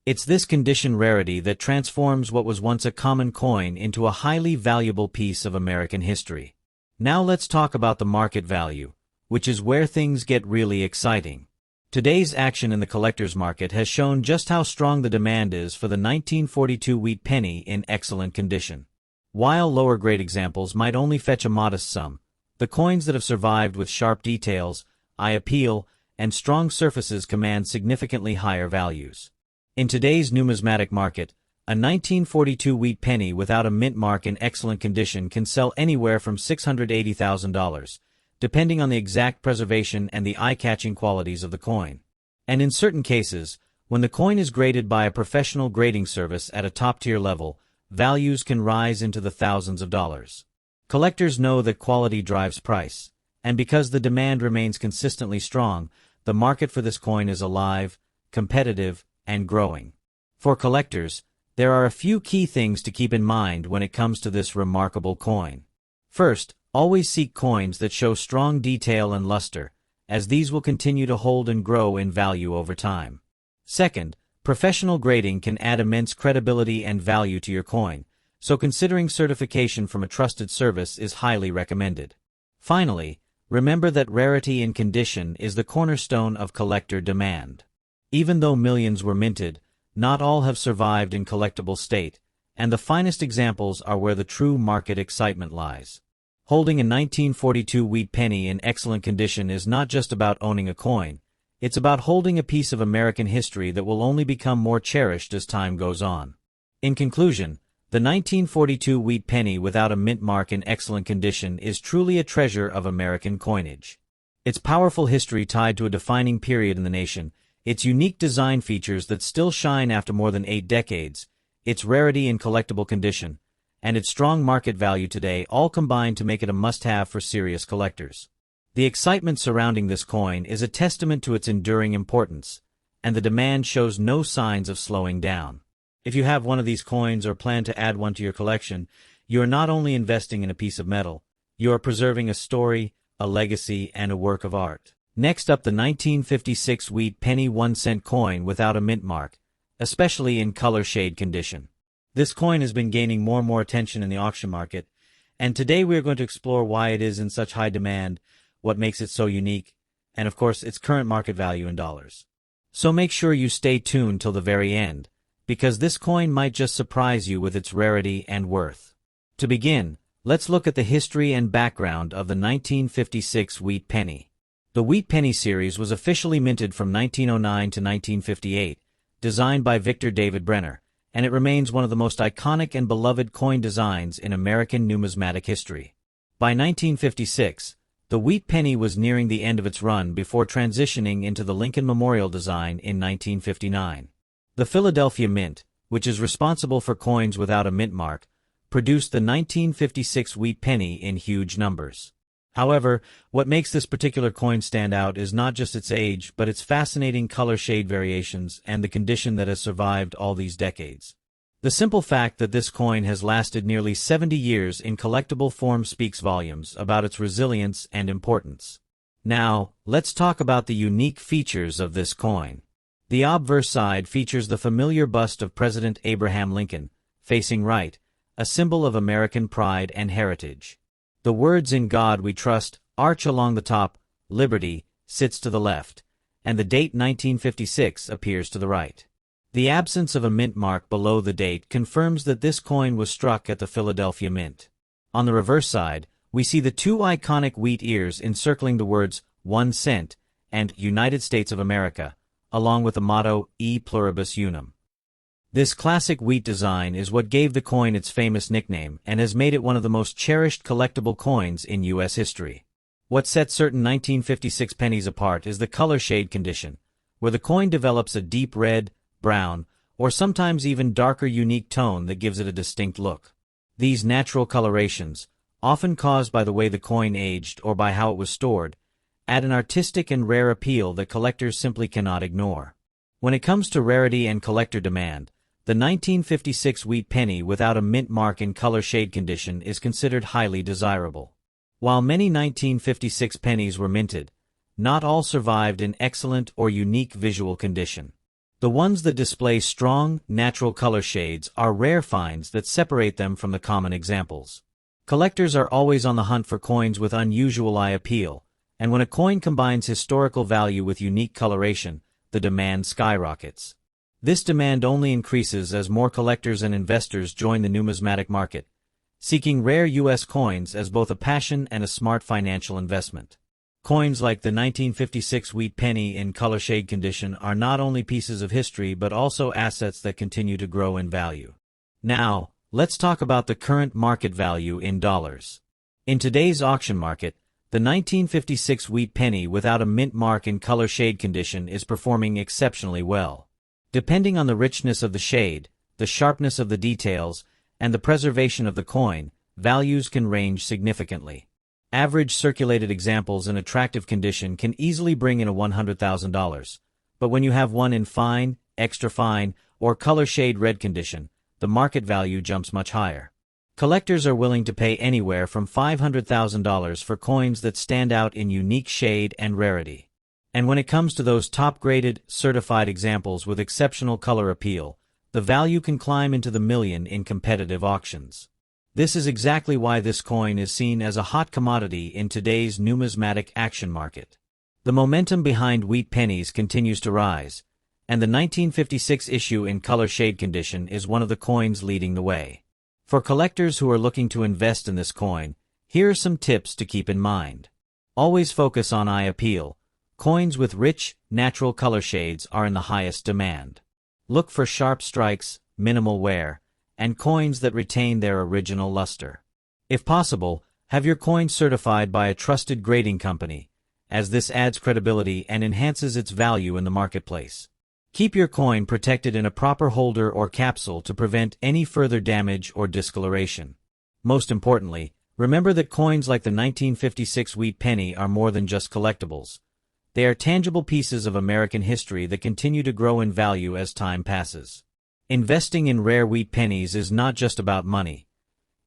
It's this condition rarity that transforms what was once a common coin into a highly valuable piece of American history. Now let's talk about the market value, which is where things get really exciting. Today's action in the collector's market has shown just how strong the demand is for the 1942 wheat penny in excellent condition. While lower-grade examples might only fetch a modest sum, the coins that have survived with sharp details, eye appeal, and strong surfaces command significantly higher values. In today's numismatic market, a 1942 wheat penny without a mint mark in excellent condition can sell anywhere from $680,000, depending on the exact preservation and the eye-catching qualities of the coin. And in certain cases, when the coin is graded by a professional grading service at a top-tier level, values can rise into the thousands of dollars. Collectors know that quality drives price, and because the demand remains consistently strong, the market for this coin is alive, competitive, and growing. For collectors, there are a few key things to keep in mind when it comes to this remarkable coin. First, always seek coins that show strong detail and luster, as these will continue to hold and grow in value over time. Second, professional grading can add immense credibility and value to your coin, so considering certification from a trusted service is highly recommended. Finally, remember that rarity in condition is the cornerstone of collector demand. Even though millions were minted, not all have survived in collectible state, and the finest examples are where the true market excitement lies. Holding a 1942 wheat penny in excellent condition is not just about owning a coin, it's about holding a piece of American history that will only become more cherished as time goes on. In conclusion, the 1942 wheat penny without a mint mark in excellent condition is truly a treasure of American coinage. Its powerful history tied to a defining period in the nation, its unique design features that still shine after more than 8 decades, its rarity in collectible condition, and its strong market value today all combine to make it a must-have for serious collectors. The excitement surrounding this coin is a testament to its enduring importance, and the demand shows no signs of slowing down. If you have one of these coins or plan to add one to your collection, you are not only investing in a piece of metal, you are preserving a story, a legacy, and a work of art. Next up, the 1956 wheat penny 1-cent coin without a mint mark, especially in color shade condition. This coin has been gaining more and more attention in the auction market, and today we are going to explore why it is in such high demand, what makes it so unique, and of course its current market value in dollars. So make sure you stay tuned till the very end, because this coin might just surprise you with its rarity and worth. To begin, let's look at the history and background of the 1956 wheat penny. The wheat penny series was officially minted from 1909 to 1958, designed by Victor David Brenner, and it remains one of the most iconic and beloved coin designs in American numismatic history. By 1956, the wheat penny was nearing the end of its run before transitioning into the Lincoln Memorial design in 1959. The Philadelphia Mint, which is responsible for coins without a mint mark, produced the 1956 wheat penny in huge numbers. However, what makes this particular coin stand out is not just its age, but its fascinating color shade variations and the condition that has survived all these decades. The simple fact that this coin has lasted nearly 70 years in collectible form speaks volumes about its resilience and importance. Now, let's talk about the unique features of this coin. The obverse side features the familiar bust of President Abraham Lincoln, facing right, a symbol of American pride and heritage. The words "In God We Trust" arch along the top, "Liberty" sits to the left, and the date 1956 appears to the right. The absence of a mint mark below the date confirms that this coin was struck at the Philadelphia Mint. On the reverse side, we see the two iconic wheat ears encircling the words 1 cent and United States of America, along with the motto E Pluribus Unum. This classic wheat design is what gave the coin its famous nickname and has made it one of the most cherished collectible coins in U.S. history. What sets certain 1956 pennies apart is the color shade condition, where the coin develops a deep red, brown, or sometimes even darker unique tone that gives it a distinct look. These natural colorations, often caused by the way the coin aged or by how it was stored, add an artistic and rare appeal that collectors simply cannot ignore. When it comes to rarity and collector demand, the 1956 wheat penny without a mint mark in color shade condition is considered highly desirable. While many 1956 pennies were minted, not all survived in excellent or unique visual condition. The ones that display strong, natural color shades are rare finds that separate them from the common examples. Collectors are always on the hunt for coins with unusual eye appeal, and when a coin combines historical value with unique coloration, the demand skyrockets. This demand only increases as more collectors and investors join the numismatic market, seeking rare U.S. coins as both a passion and a smart financial investment. Coins like the 1956 wheat penny in color shade condition are not only pieces of history but also assets that continue to grow in value. Now, let's talk about the current market value in dollars. In today's auction market, the 1956 wheat penny without a mint mark in color shade condition is performing exceptionally well. Depending on the richness of the shade, the sharpness of the details, and the preservation of the coin, values can range significantly. Average circulated examples in attractive condition can easily bring in a $100,000, but when you have one in fine, extra fine, or color shade red condition, the market value jumps much higher. Collectors are willing to pay anywhere from $500,000 for coins that stand out in unique shade and rarity. And when it comes to those top-graded, certified examples with exceptional color appeal, the value can climb into the million in competitive auctions. This is exactly why this coin is seen as a hot commodity in today's numismatic action market. The momentum behind wheat pennies continues to rise, and the 1956 issue in color shade condition is one of the coins leading the way. For collectors who are looking to invest in this coin, here are some tips to keep in mind. Always focus on eye appeal. Coins with rich, natural color shades are in the highest demand. Look for sharp strikes, minimal wear, and coins that retain their original luster. If possible, have your coin certified by a trusted grading company, as this adds credibility and enhances its value in the marketplace. Keep your coin protected in a proper holder or capsule to prevent any further damage or discoloration. Most importantly, remember that coins like the 1956 wheat penny are more than just collectibles. They are tangible pieces of American history that continue to grow in value as time passes. Investing in rare wheat pennies is not just about money.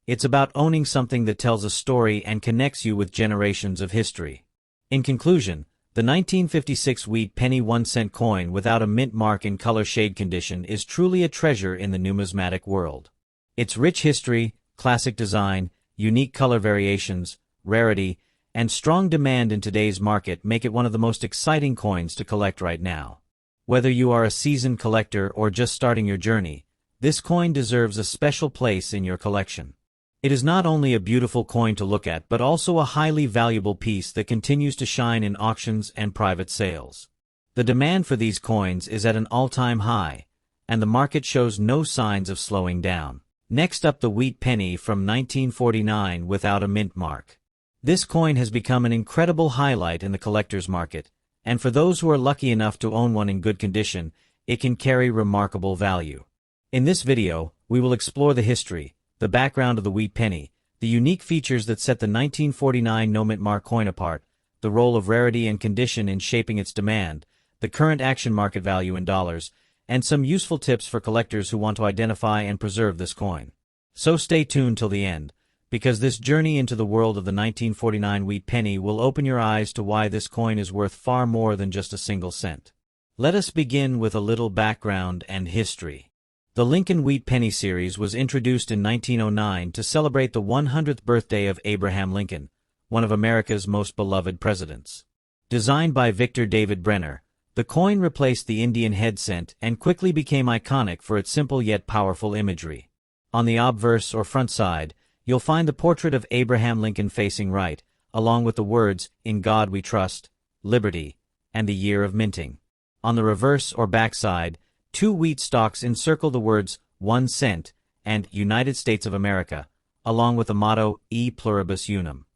It's about owning something that tells a story and connects you with generations of history. In conclusion, the 1956 wheat penny 1-cent coin without a mint mark in color shade condition is truly a treasure in the numismatic world. Its rich history, classic design, unique color variations, rarity, and strong demand in today's market make it one of the most exciting coins to collect right now. Whether you are a seasoned collector or just starting your journey, this coin deserves a special place in your collection. It is not only a beautiful coin to look at but also a highly valuable piece that continues to shine in auctions and private sales. The demand for these coins is at an all-time high, and the market shows no signs of slowing down. Next up, the wheat penny from 1949 without a mint mark. This coin has become an incredible highlight in the collector's market, and for those who are lucky enough to own one in good condition, it can carry remarkable value. In this video, we will explore the history, the background of the wheat penny, the unique features that set the 1949 no-mint mark coin apart, the role of rarity and condition in shaping its demand, the current action market value in dollars, and some useful tips for collectors who want to identify and preserve this coin. So stay tuned till the end, because this journey into the world of the 1949 wheat penny will open your eyes to why this coin is worth far more than just a single cent. Let us begin with a little background and history. The Lincoln Wheat Penny series was introduced in 1909 to celebrate the 100th birthday of Abraham Lincoln, one of America's most beloved presidents. Designed by Victor David Brenner, the coin replaced the Indian head cent and quickly became iconic for its simple yet powerful imagery. On the obverse or front side, you'll find the portrait of Abraham Lincoln facing right, along with the words, "In God We Trust," "Liberty," and the year of minting. On the reverse or back side, two wheat stalks encircle the words 1 cent and United States of America, along with the motto E Pluribus Unum.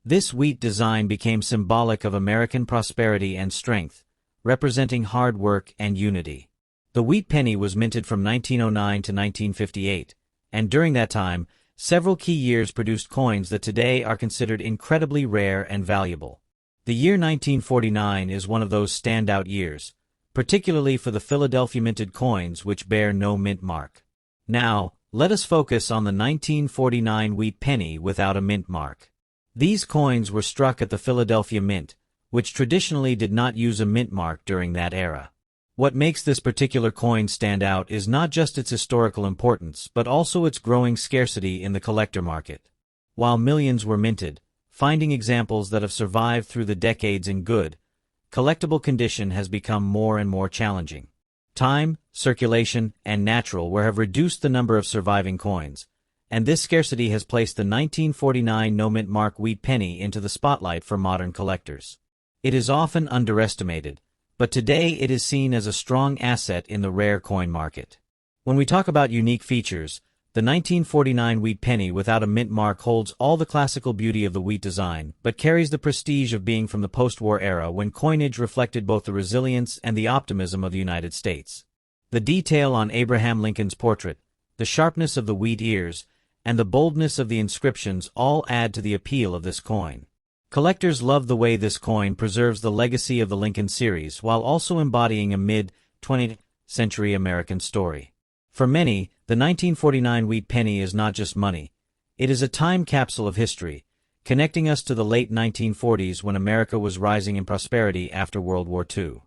This wheat design became symbolic of American prosperity and strength, representing hard work and unity. The wheat penny was minted from 1909 to 1958, and during that time, several key years produced coins that today are considered incredibly rare and valuable. The year 1949 is one of those standout years, particularly for the Philadelphia minted coins which bear no mint mark. Now, let us focus on the 1949 wheat penny without a mint mark. These coins were struck at the Philadelphia Mint, which traditionally did not use a mint mark during that era. What makes this particular coin stand out is not just its historical importance, but also its growing scarcity in the collector market. While millions were minted, finding examples that have survived through the decades in good, collectible condition has become more and more challenging. Time, circulation, and natural wear have reduced the number of surviving coins, and this scarcity has placed the 1949 no-mint mark wheat penny into the spotlight for modern collectors. It is often underestimated, but today it is seen as a strong asset in the rare coin market. When we talk about unique features, the 1949 wheat penny without a mint mark holds all the classical beauty of the wheat design, but carries the prestige of being from the post-war era when coinage reflected both the resilience and the optimism of the United States. The detail on Abraham Lincoln's portrait, the sharpness of the wheat ears, and the boldness of the inscriptions all add to the appeal of this coin. Collectors love the way this coin preserves the legacy of the Lincoln series while also embodying a mid-20th century American story. For many, the 1949 wheat penny is not just money. It is a time capsule of history, connecting us to the late 1940s when America was rising in prosperity after World War II.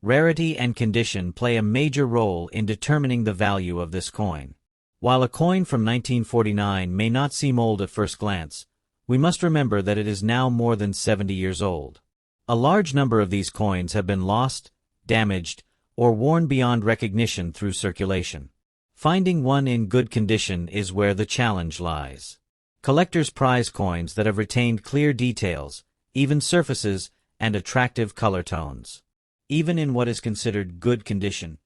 Rarity and condition play a major role in determining the value of this coin. While a coin from 1949 may not seem old at first glance, we must remember that it is now more than 70 years old. A large number of these coins have been lost, damaged, or worn beyond recognition through circulation. Finding one in good condition is where the challenge lies. Collectors prize coins that have retained clear details, even surfaces, and attractive color tones. Even in what is considered good condition,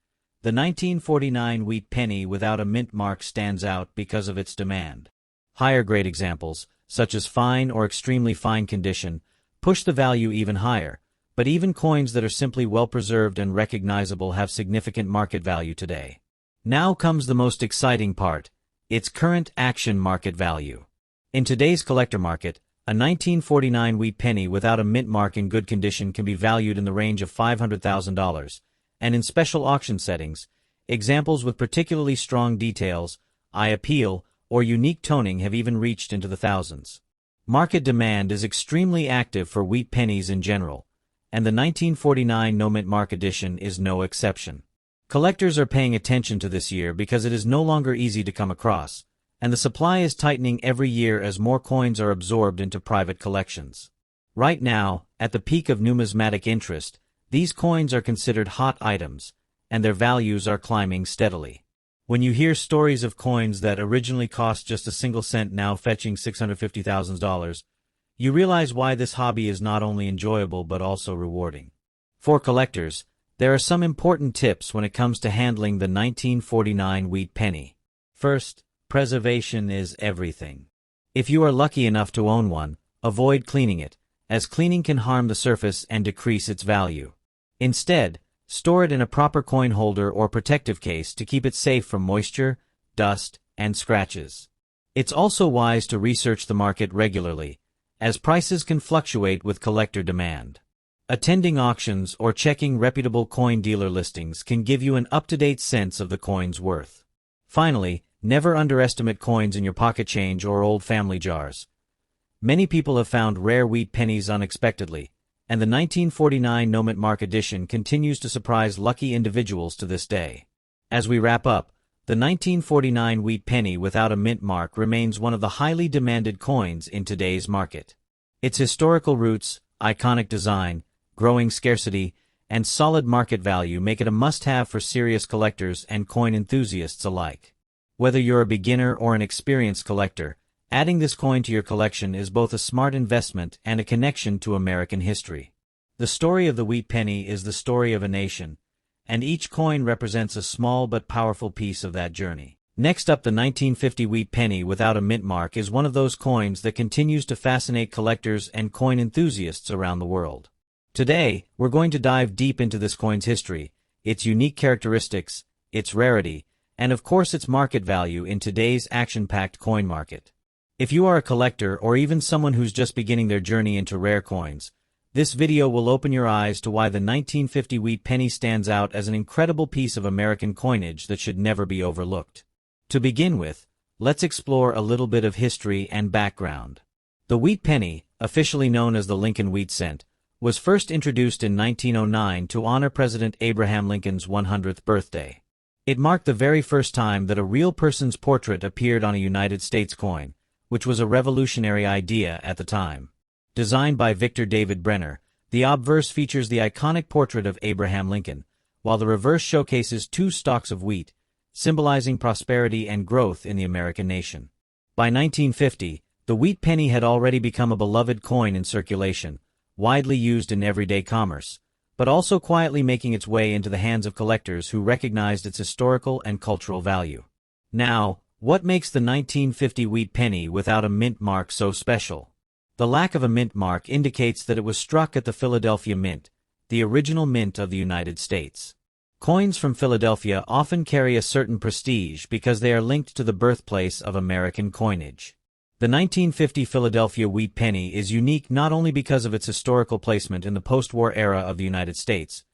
the 1949 wheat penny without a mint mark stands out because of its demand. Higher grade examples, such as fine or extremely fine condition, push the value even higher, but even coins that are simply well-preserved and recognizable have significant market value today. Now comes the most exciting part, its current action market value. In today's collector market, a 1949 wheat penny without a mint mark in good condition can be valued in the range of $500,000, and in special auction settings, examples with particularly strong details, eye appeal, or unique toning have even reached into the thousands. Market demand is extremely active for wheat pennies in general, and the 1949 no-mint mark edition is no exception. Collectors are paying attention to this year because it is no longer easy to come across, and the supply is tightening every year as more coins are absorbed into private collections. Right now, at the peak of numismatic interest, these coins are considered hot items, and their values are climbing steadily. When you hear stories of coins that originally cost just a single cent now fetching $650,000, you realize why this hobby is not only enjoyable but also rewarding. For collectors, there are some important tips when it comes to handling the 1949 wheat penny. First, preservation is everything. If you are lucky enough to own one, avoid cleaning it, as cleaning can harm the surface and decrease its value. Instead, store it in a proper coin holder or protective case to keep it safe from moisture, dust, and scratches. It's also wise to research the market regularly, as prices can fluctuate with collector demand. Attending auctions or checking reputable coin dealer listings can give you an up-to-date sense of the coin's worth. Finally, never underestimate coins in your pocket change or old family jars. Many people have found rare wheat pennies unexpectedly, and the 1949 No Mint Mark edition continues to surprise lucky individuals to this day. As we wrap up, the 1949 wheat penny without a mint mark remains one of the highly demanded coins in today's market. Its historical roots, iconic design, growing scarcity, and solid market value make it a must-have for serious collectors and coin enthusiasts alike. Whether you're a beginner or an experienced collector, adding this coin to your collection is both a smart investment and a connection to American history. The story of the wheat penny is the story of a nation, and each coin represents a small but powerful piece of that journey. Next up, the 1950 wheat penny without a mint mark is one of those coins that continues to fascinate collectors and coin enthusiasts around the world. Today, we're going to dive deep into this coin's history, its unique characteristics, its rarity, and of course its market value in today's action-packed coin market. If you are a collector or even someone who's just beginning their journey into rare coins, this video will open your eyes to why the 1950 wheat penny stands out as an incredible piece of American coinage that should never be overlooked. To begin with, let's explore a little bit of history and background. The wheat penny, officially known as the Lincoln wheat cent, was first introduced in 1909 to honor President Abraham Lincoln's 100th birthday. It marked the very first time that a real person's portrait appeared on a United States coin, which was a revolutionary idea at the time. Designed by Victor David Brenner, the obverse features the iconic portrait of Abraham Lincoln, while the reverse showcases two stalks of wheat, symbolizing prosperity and growth in the American nation. By 1950, the wheat penny had already become a beloved coin in circulation, widely used in everyday commerce, but also quietly making its way into the hands of collectors who recognized its historical and cultural value. Now, what makes the 1950 wheat penny without a mint mark so special? The lack of a mint mark indicates that it was struck at the Philadelphia Mint, the original mint of the United States. Coins from Philadelphia often carry a certain prestige because they are linked to the birthplace of American coinage. The 1950 Philadelphia wheat penny is unique not only because of its historical placement in the post-war era of the United States,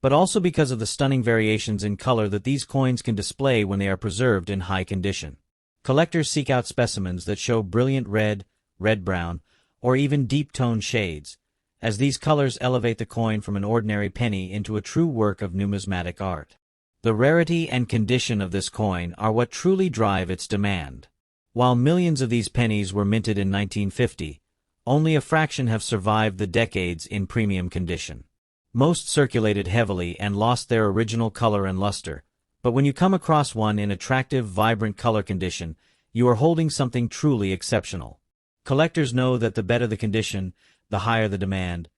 but also because of the stunning variations in color that these coins can display when they are preserved in high condition. Collectors seek out specimens that show brilliant red, red-brown, or even deep-toned shades, as these colors elevate the coin from an ordinary penny into a true work of numismatic art. The rarity and condition of this coin are what truly drive its demand. While millions of these pennies were minted in 1950, only a fraction have survived the decades in premium condition. Most circulated heavily and lost their original color and luster, but when you come across one in attractive, vibrant color condition, you are holding something truly exceptional. Collectors know that the better the condition, the higher the demand,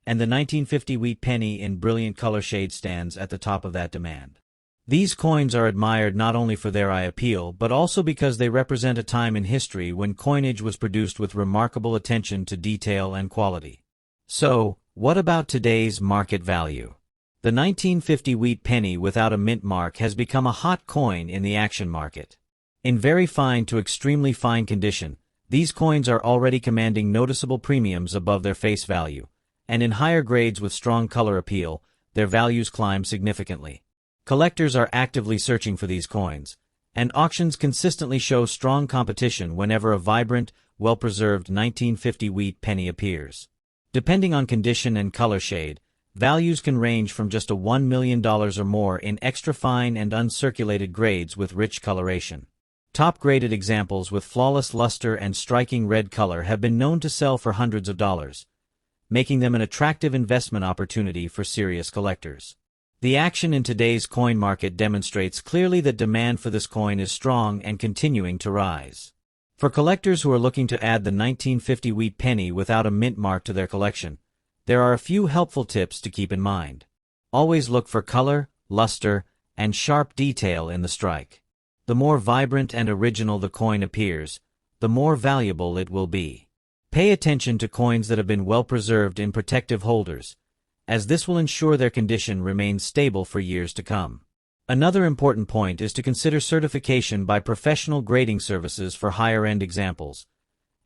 and the 1950 wheat penny in brilliant color shade stands at the top of that demand. These coins are admired not only for their eye appeal, but also because they represent a time in history when coinage was produced with remarkable attention to detail and quality. So, what about today's market value? The 1950 wheat penny without a mint mark has become a hot coin in the action market. In very fine to extremely fine condition, these coins are already commanding noticeable premiums above their face value, and in higher grades with strong color appeal, their values climb significantly. Collectors are actively searching for these coins, and auctions consistently show strong competition whenever a vibrant, well-preserved 1950 wheat penny appears. Depending on condition and color shade, values can range from just $1 million or more in extra-fine and uncirculated grades with rich coloration. Top-graded examples with flawless luster and striking red color have been known to sell for hundreds of dollars, making them an attractive investment opportunity for serious collectors. The action in today's coin market demonstrates clearly that demand for this coin is strong and continuing to rise. For collectors who are looking to add the 1950 wheat penny without a mint mark to their collection, there are a few helpful tips to keep in mind. Always look for color, luster, and sharp detail in the strike. The more vibrant and original the coin appears, the more valuable it will be. Pay attention to coins that have been well preserved in protective holders, as this will ensure their condition remains stable for years to come. Another important point is to consider certification by professional grading services for higher-end examples,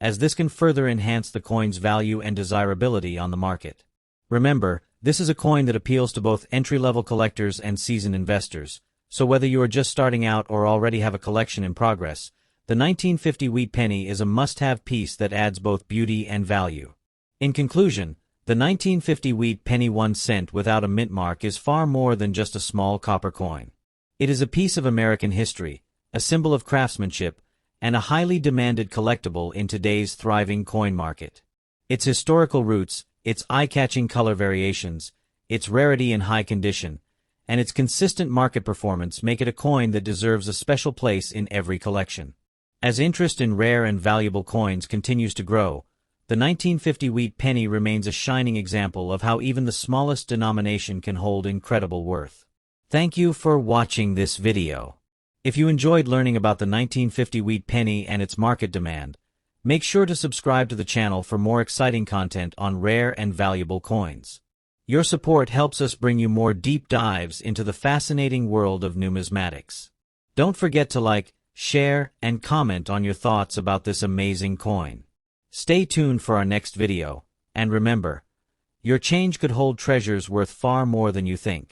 as this can further enhance the coin's value and desirability on the market. Remember, this is a coin that appeals to both entry-level collectors and seasoned investors, so whether you are just starting out or already have a collection in progress, the 1950 wheat penny is a must-have piece that adds both beauty and value. In conclusion, the 1950 wheat penny 1 cent without a mint mark is far more than just a small copper coin. It is a piece of American history, a symbol of craftsmanship, and a highly demanded collectible in today's thriving coin market. Its historical roots, its eye-catching color variations, its rarity in high condition, and its consistent market performance make it a coin that deserves a special place in every collection. As interest in rare and valuable coins continues to grow, the 1950 wheat penny remains a shining example of how even the smallest denomination can hold incredible worth. Thank you for watching this video. If you enjoyed learning about the 1950 wheat penny and its market demand, make sure to subscribe to the channel for more exciting content on rare and valuable coins. Your support helps us bring you more deep dives into the fascinating world of numismatics. Don't forget to like, share, and comment on your thoughts about this amazing coin. Stay tuned for our next video, and remember, your change could hold treasures worth far more than you think.